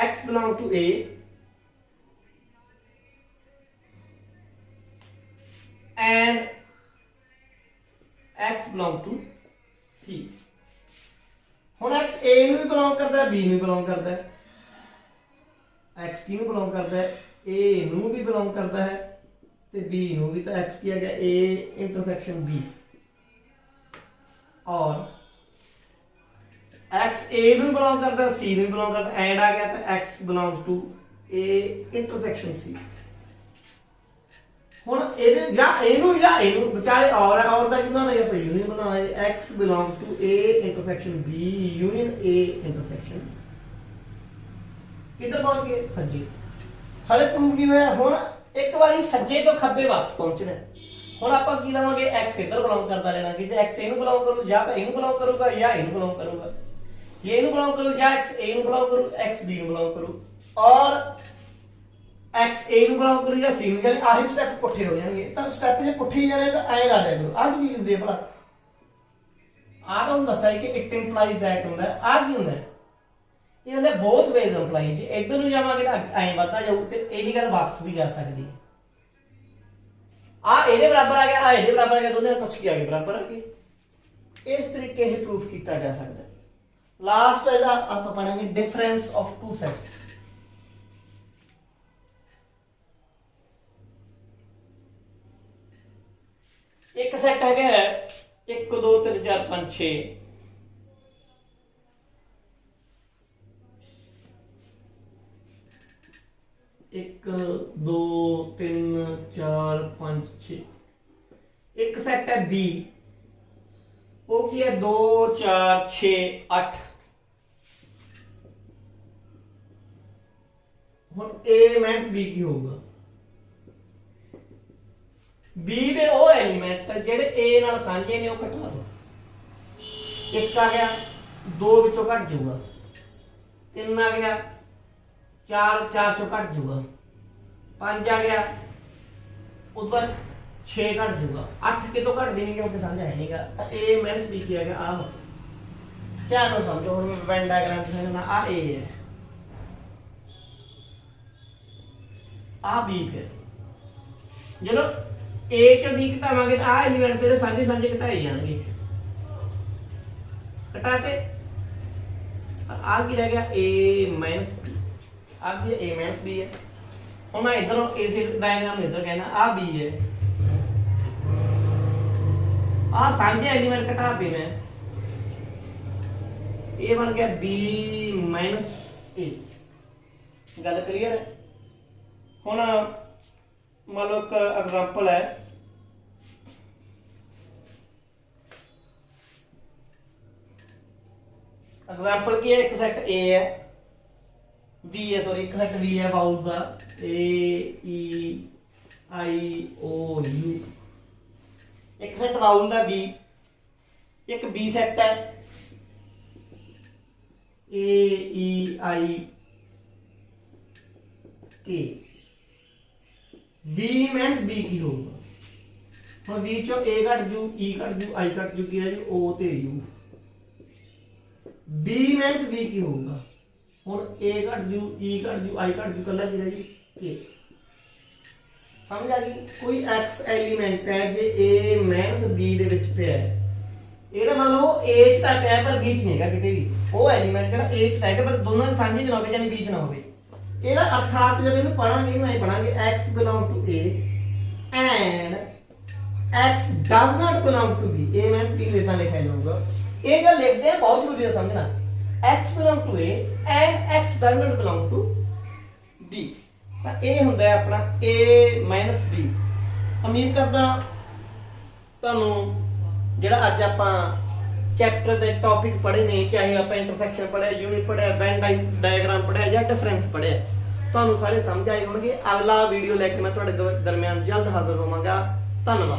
Speaker 1: X belong to A and X belong to C ਹੁਣ X A ਨੂੰ ਵੀ ਬਿਲੋਂਗ ਕਰਦਾ ਹੈ B ਨੂੰ ਬਿਲੋਂਗ ਕਰਦਾ ਹੈ X ਕਿਹਨੂੰ ਬਿਲੋਂਗ ਕਰਦਾ ਹੈ A ਨੂੰ ਵੀ ਬਿਲੋਂਗ ਕਰਦਾ ਹੈ ਤੇ B ਨੂੰ ਵੀ ਤਾਂ X ਕੀ ਆ ਗਿਆ A ਇੰਟਰਸੈਕਸ਼ਨ B ਔਰ X A ਨੂੰ ਬਿਲੋਂਗ ਕਰਦਾ C ਨੂੰ ਬਿਲੋਂਗ ਕਰਦਾ ਐਂਡ ਆ ਗਿਆ ਤਾਂ X belongs to A intersection C ਹੁਣ ਇਹਦੇ ਜਾਂ ਇਹਨੂੰ ਵਿਚਾਲੇ ਔਰ ਦਾ ਕਿੰਨਾ ਨਹੀਂ ਆਪਾਂ ਯੂਨੀਅਨ ਬਣਾਉਣਾ ਹੈ X belong to A intersection B union A intersection ਕਿੱਧਰ ਪਹੁੰਚ ਗਏ ਸੱਜੇ ਹਲੇ ਪ੍ਰੂਵ ਨਹੀਂ ਹੋਇਆ ਹੁਣ ਇੱਕ ਵਾਰੀ ਸੱਜੇ ਤੋਂ ਖੱਬੇ ਵਾਪਸ ਪਹੁੰਚਣਾ ਹੁਣ ਆਪਾਂ ਕੀ ਲਵਾਂਗੇ X ਇੱਧਰ ਬਿਲੋਂਗ ਕਰਦਾ ਲੈਣਾ ਕਿ ਜੇ X ਇਹਨੂੰ ਬਿਲੋਂਗ ਕਰੂ ਜਾਂ ਤਾਂ ਇਹਨੂੰ ਬਿਲੋਂਗ ਕਰੂਗਾ ਜਾਂ ਇਹਨੂੰ ਬਿਲੋਂਗ ਕਰੂਗਾ ਜੇ ਇਹਨੂੰ ਬਿਲੋਂਗ ਕਰੂ ਜਾਂ X A ਨੂੰ ਬਿਲੋਂਗ ਕਰੂ X B ਨੂੰ ਬਿਲੋਂਗ ਕਰੂ ਔਰ X A ਨੂੰ ਬਿਲੋਂਗ ਕਰੂ ਜਾਂ C ਨੂੰ ਜਾਨੀ ਆਹੀ ਸਟੈਪ ਪੁੱਠੇ ਹੋ ਜਾਣਗੇ ਤਾਂ ਸਟੈਪ ਜੇ ਪੁੱਠੇ ਹੀ ਜਾਣੇ ਤਾਂ ਐਂ ਲਾ ਦਿਆ ਕਰੋ ਆਹ ਕੀ ਚੀਜ਼ ਹੁੰਦੀ ਹੈ ਭਲਾ ਆਹ ਤੁਹਾਨੂੰ ਦੱਸਿਆ ਕਿ ਇਟ ਇੰਪਲਾਈਜ਼ ਦੈਟ ਹੁੰਦਾ ਆਹ ਕੀ ਹੁੰਦਾ ਇਹ ਹੁੰਦਾ ਬੋਥ ਵੇਜ਼ ਇੰਪਲਾਈ ਜੇ ਇੱਧਰ ਨੂੰ ਜਾਵਾਂਗੇ ਤਾਂ ਐਂ ਵੱਧਦਾ ਜਾਊ ਤੇ ਇਹੀ ਗੱਲ ਵਾਪਸ ਵੀ ਜਾ ਸਕਦੀ ਹੈ ਆਹ ਇਹਦੇ ਬਰਾਬਰ ਆ ਗਿਆ ਆਹ ਇਹਦੇ ਬਰਾਬਰ ਆ ਗਿਆ ਦੋਨੇ ਪੁੱਛ ਕੇ ਆ ਗਏ ਬਰਾਬਰ ਆ ਗਏ ਇਸ ਤਰੀਕੇ ਇਹ ਪ੍ਰੂਫ ਕੀਤਾ ਜਾ ਸਕਦਾ ਲਾਸਟ ਇਹਦਾ ਆਪਾਂ ਪੜਾਂਗੇ ਡਿਫਰੈਂਸ ਆਫ ਟੂ ਸੈਟਸ एक सेट है 1 2 3 4 5 6 1 2 3 4 5 6 एक सेट है B वो की है 2 4 6 8 ਹੁਣ A माइनस B की होगा B ਦੇ ਉਹ ਐਲੀਮੈਂਟ ਜਿਹੜੇ A ਨਾਲ ਸਾਂਝੇ ਨੇ ਉਹ ਘਟਾ ਦੋ ਇੱਕ ਆ ਗਿਆ 2 ਵਿੱਚੋਂ ਘਟ ਜਾਊਗਾ 3 ਆ ਗਿਆ 4 ਚੋਂ ਘਟ ਜਾਊਗਾ 5 ਆ ਗਿਆ ਉਸ ਬਾਅਦ 6 ਘਟ ਜਾਊਗਾ 8 ਕਿਤੋਂ ਘਟਦੀ ਨਹੀਂ ਕਿਉਂਕਿ ਸਾਂਝਾ ਹੈ ਨਹੀਂਗਾ ਤਾਂ A ਮਾਈਨਸ B ਕੀ ਆ ਗਿਆ ਆਹ ਧਿਆਨ ਨਾਲ ਸਮਝੋ ਹੁਣ ਮੈਂ ਵੈਨ ਡਾਇਗਰਾਮ ਸਮਝਣਾ ਆ A ਹੈ ਆ B ਹੈ ਜਦੋਂ A ਚੋਂ B ਘਟਾਵਾਂਗੇ ਤਾਂ ਆਹ ਐਲੀਮੈਂਟਸ ਜਿਹੜੇ ਸਾਂਝੇ ਘਟਾਏ ਜਾਣਗੇ ਘਟਾਤੇ ਆਹ ਕੀ ਰਹਿ ਗਿਆ A ਮਾਈਨਸ B ਆਹ ਕੀ A ਮਾਈਨਸ B ਹੈ ਹੁਣ ਮੈਂ ਇਧਰੋਂ A से डायग्राम इधर कहना आ B है आ साझे एलिमेंट घटाते मैं A बन गया B माइनस A गल क्लियर है हुण ਮੰਨ ਲਓ ਇੱਕ ਐਗਜ਼ਾਮਪਲ ਹੈ, ਐਗਜ਼ਾਮਪਲ ਕੀ ਹੈ, ਇੱਕ ਸੈਟ A ਹੈ, B ਹੈ, ਸੌਰੀ ਇੱਕ ਸੈਟ B ਹੈ ਵਾਊਲਸ ਦਾ, A E I O U, ਇੱਕ ਸੈਟ ਵਾਊਲ ਦਾ B, ਇੱਕ B ਸੈਟ ਹੈ A E I K। B means B ਕੀ ਹੋਊਗਾ, ਹੁਣ B ਚੋਂ A ਕੱਟ ਜੂ, E ਕੱਟ ਜੂ, I ਕੱਟ ਜੂ, ਕੀ ਹੈ ਜੀ O ਤੇ U। B means B ਕੀ ਹੋਊਗਾ, ਹੁਣ A ਕੱਟ ਜੂ, E ਕੱਟ ਜੂ, I ਕੱਟ ਜੂ, ਕੱਲਾ ਕੀ ਹੈ ਜੀ K। ਸਮਝ ਆ ਗਈ? ਕੋਈ X ਐਲੀਮੈਂਟ ਹੈ ਜੇ A means B ਦੇ ਵਿੱਚ ਪਿਆ ਹੈ, ਇਹਦਾ ਮੰਨ ਲਓ A ਚ ਤਾਂ ਪਿਆ ਪਰ B ਚ ਨਹੀਂ ਹੈਗਾ ਕਿਤੇ ਵੀ, ਉਹ ਐਲੀਮੈਂਟ ਜਿਹੜਾ A ਚ ਤਾਂ ਹੈਗਾ ਪਰ ਦੋਨਾਂ ਦੀ ਸਾਂਝੀ ਚ ਨਾ ਹੋਵੇ, ਯਾਨੀ B ਚ ਨਾ ਹੋਵੇ। ਇਹਦਾ ਅਰਥਾਤ ਜਦੋਂ ਇਹਨੂੰ ਪੜਾਂਗੇ ਇਹਨੂੰ ਐ ਪੜਾਂਗੇ X belong to A and X does not belong to B। A means B ਇਦਾਂ ਲਿਖਿਆ ਜਾਊਗਾ। ਇਹ ਜਿਹੜਾ ਲਿਖਦੇ ਆ ਬਹੁਤ ਜ਼ਰੂਰੀ ਹੈ ਸਮਝਣਾ, X belong to A and X does not belong to B। ਤਾਂ ਇਹ ਹੁੰਦਾ ਹੈ ਆਪਣਾ A - B। ਉਮੀਦ ਕਰਦਾ ਤੁਹਾਨੂੰ ਜਿਹੜਾ ਅੱਜ ਆਪਾਂ ਚੈਪਟਰ ਦੇ ਟੌਪਿਕ ਪੜ੍ਹੇ ਨੇ, ਚਾਹੇ ਆਪਾਂ ਇੰਟਰਸੈਕਸ਼ਨ ਪੜ੍ਹਿਆ, ਯੂਨਿਟ ਪੜ੍ਹਿਆ, ਵੈਨ ਡਾਇਗਰਾਮ ਪੜ੍ਹਿਆ ਜਾਂ ਡਿਫਰੈਂਸ ਪੜ੍ਹਿਆ, ਤੁਹਾਨੂੰ ਸਾਰੇ ਸਮਝ ਆਏ ਹੋਣਗੇ। ਅਗਲਾ ਵੀਡੀਓ ਲੈ ਕੇ ਮੈਂ ਤੁਹਾਡੇ ਦਰਮਿਆਨ ਜਲਦ ਹਾਜ਼ਰ ਹੋਵਾਂਗਾ। ਧੰਨਵਾਦ।